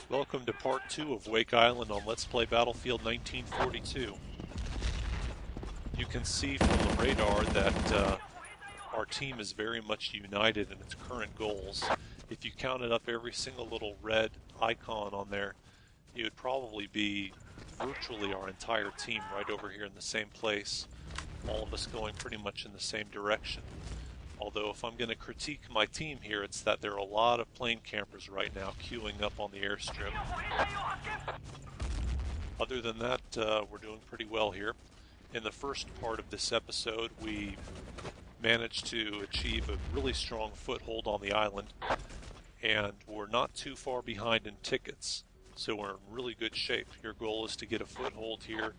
Welcome to part 2 of Wake Island on Let's Play Battlefield 1942. You can see from the radar that our team is very much united in its current goals. If you counted up every single little red icon on there, it would probably be virtually our entire team right over here in the same place, all of us going pretty much in the same direction. Although if I'm going to critique my team here, it's that there are a lot of plane campers right now queuing up on the airstrip. Other than that, we're doing pretty well here. In the first part of this episode, we managed to achieve a really strong foothold on the island, and we're not too far behind in tickets, so we're in really good shape. Your goal is to get a foothold here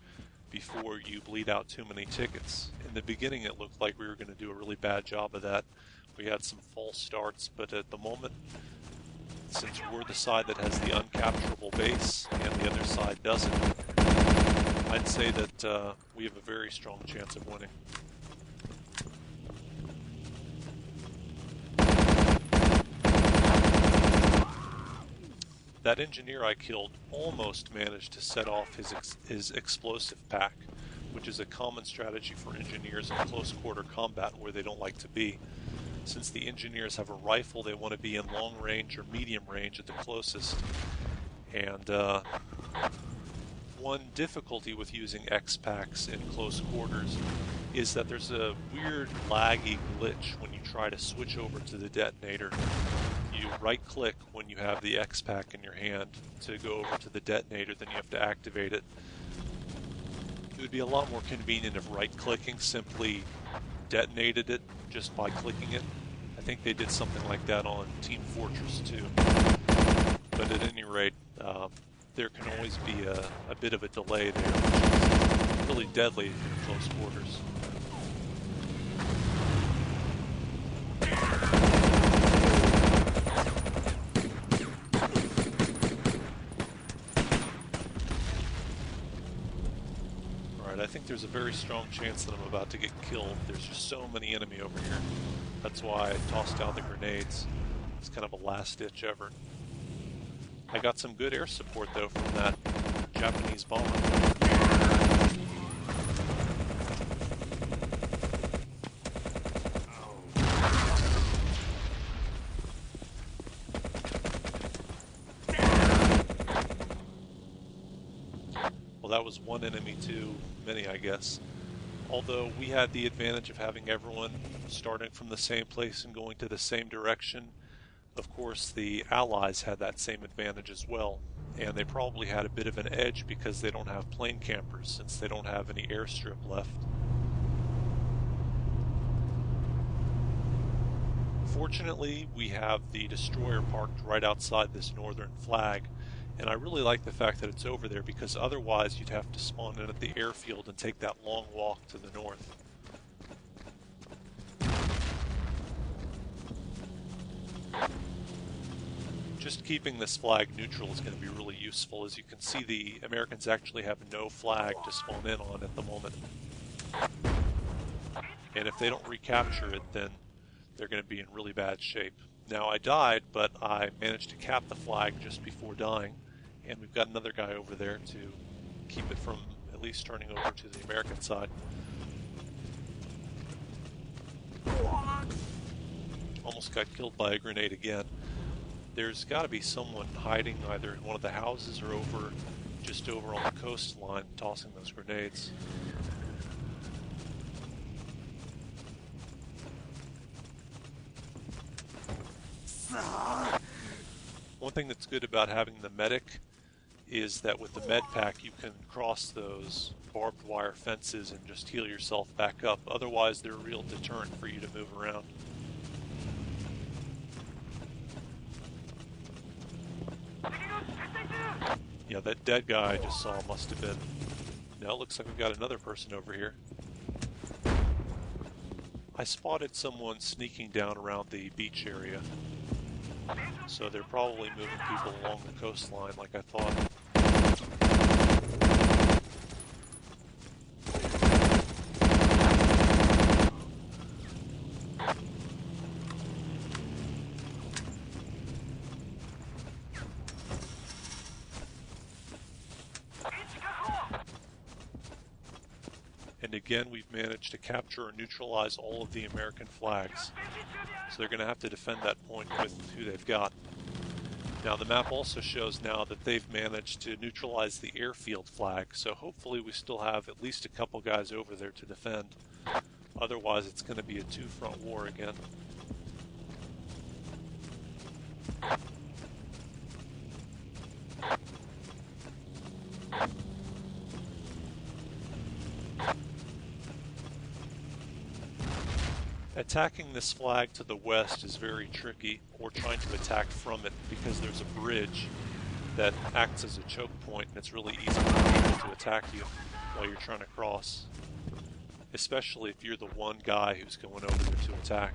before you bleed out too many tickets. In the beginning it looked like we were going to do a really bad job of that. We had some false starts, but at the moment, since we're the side that has the uncapturable base and the other side doesn't, I'd say that we have a very strong chance of winning. That engineer I killed almost managed to set off his explosive pack, which is a common strategy for engineers in close quarter combat where they don't like to be. Since the engineers have a rifle, they want to be in long range or medium range at the closest. And one difficulty with using X-Packs in close quarters is that there's a weird laggy glitch when you try to switch over to the detonator. You right-click when you have the X-Pack in your hand to go over to the detonator, then you have to activate it. It would be a lot more convenient if right-clicking simply detonated it just by clicking it. I think they did something like that on Team Fortress 2. But at any rate, there can always be a bit of a delay there, which is really deadly in close quarters. I think there's a very strong chance that I'm about to get killed. There's just so many enemy over here. That's why I tossed down the grenades. It's kind of a last-ditch effort. I got some good air support, though, from that Japanese bomber. That was one enemy too many, I guess. Although we had the advantage of having everyone starting from the same place and going to the same direction. Of course, the Allies had that same advantage as well, and they probably had a bit of an edge because they don't have plane campers, since they don't have any airstrip left. Fortunately, we have the destroyer parked right outside this northern flag. And I really like the fact that it's over there, because otherwise you'd have to spawn in at the airfield and take that long walk to the north. Just keeping this flag neutral is going to be really useful. As you can see, the Americans actually have no flag to spawn in on at the moment. And if they don't recapture it, then they're going to be in really bad shape. Now, I died, but I managed to cap the flag just before dying, and we've got another guy over there to keep it from at least turning over to the American side. Almost got killed by a grenade again. There's got to be someone hiding either in one of the houses or just over on the coastline tossing those grenades. One thing that's good about having the medic is that with the med pack you can cross those barbed wire fences and just heal yourself back up. Otherwise they're a real deterrent for you to move around. Yeah, that dead guy I just saw must have been... Now it looks like we've got another person over here. I spotted someone sneaking down around the beach area. So they're probably moving people along the coastline like I thought. And again, we've managed to capture or neutralize all of the American flags. So they're going to have to defend that point with who they've got. Now the map also shows now that they've managed to neutralize the airfield flag, so hopefully we still have at least a couple guys over there to defend. Otherwise it's going to be a two-front war again. Attacking this flag to the west is very tricky, or trying to attack from it, because there's a bridge that acts as a choke point, and it's really easy for people to attack you while you're trying to cross, especially if you're the one guy who's going over there to attack.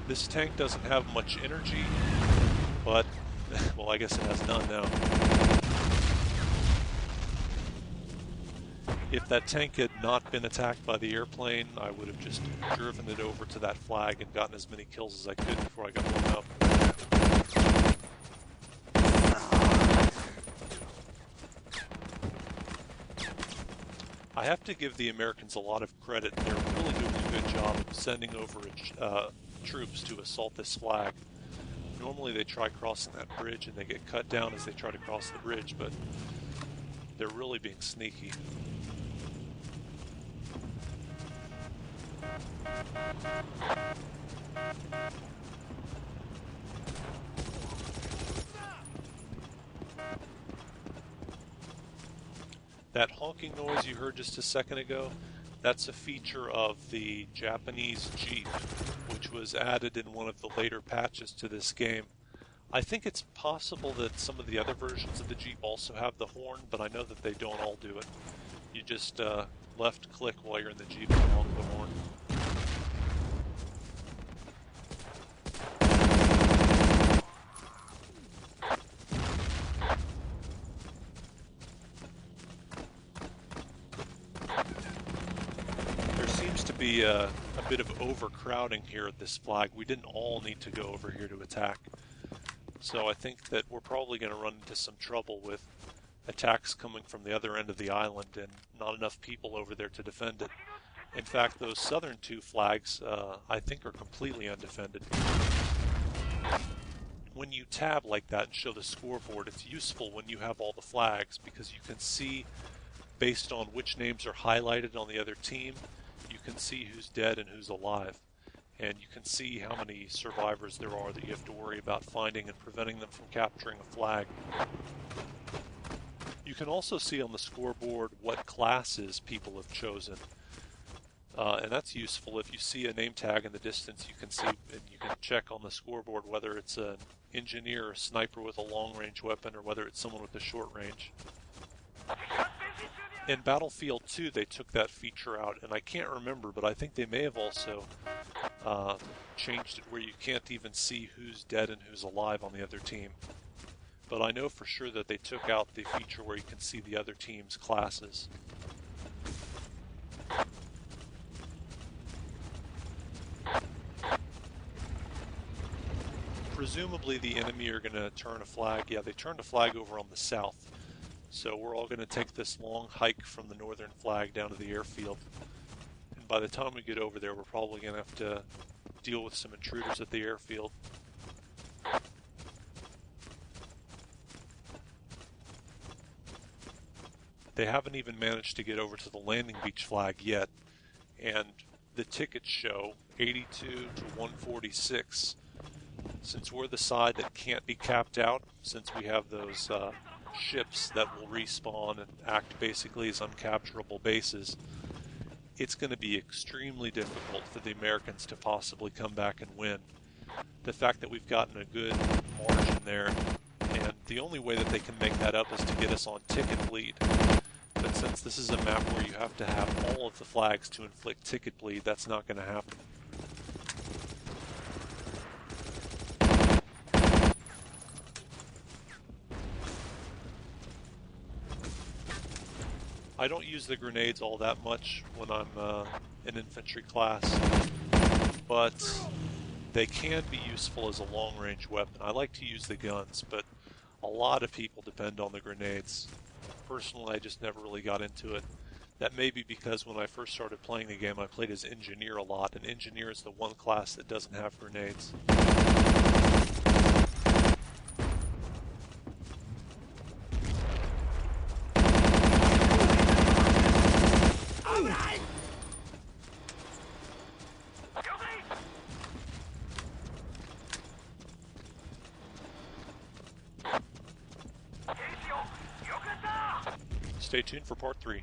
This tank doesn't have much energy, but, well, I guess it has none now. If that tank had not been attacked by the airplane, I would have just driven it over to that flag and gotten as many kills as I could before I got blown up. I have to give the Americans a lot of credit. They're really doing a good job of sending over troops to assault this flag. Normally they try crossing that bridge and they get cut down as they try to cross the bridge, but they're really being sneaky. That honking noise you heard just a second ago, that's a feature of the Japanese Jeep, which was added in one of the later patches to this game. I think it's possible that some of the other versions of the Jeep also have the horn, but I know that they don't all do it. You just left click while you're in the Jeep and honk the horn. There seems to be a bit of overcrowding here at this flag. We didn't all need to go over here to attack. So I think that we're probably going to run into some trouble with attacks coming from the other end of the island and not enough people over there to defend it. In fact, those southern two flags, I think, are completely undefended. When you tab like that and show the scoreboard, it's useful when you have all the flags because you can see, based on which names are highlighted on the other team, you can see who's dead and who's alive. And you can see how many survivors there are that you have to worry about finding and preventing them from capturing a flag. You can also see on the scoreboard what classes people have chosen. And that's useful. If you see a name tag in the distance, you can see and you can check on the scoreboard whether it's an engineer or a sniper with a long-range weapon or whether it's someone with a short range. In Battlefield 2, they took that feature out, and I can't remember, but I think they may have also changed it where you can't even see who's dead and who's alive on the other team. But I know for sure that they took out the feature where you can see the other team's classes. Presumably the enemy are going to turn a flag. Yeah, they turned a flag over on the south. So we're all going to take this long hike from the northern flag down to the airfield. And by the time we get over there, we're probably going to have to deal with some intruders at the airfield. They haven't even managed to get over to the landing beach flag yet. And the tickets show 82 to 146. Since we're the side that can't be capped out, since we have those ships that will respawn and act basically as uncapturable bases, it's going to be extremely difficult for the Americans to possibly come back and win. The fact that we've gotten a good margin there, and the only way that they can make that up is to get us on ticket bleed. But since this is a map where you have to have all of the flags to inflict ticket bleed, that's not going to happen. I don't use the grenades all that much when I'm in infantry class, but they can be useful as a long-range weapon. I like to use the guns, but a lot of people depend on the grenades. Personally, I just never really got into it. That may be because when I first started playing the game, I played as engineer a lot, and engineer is the one class that doesn't have grenades. Stay tuned for part 3.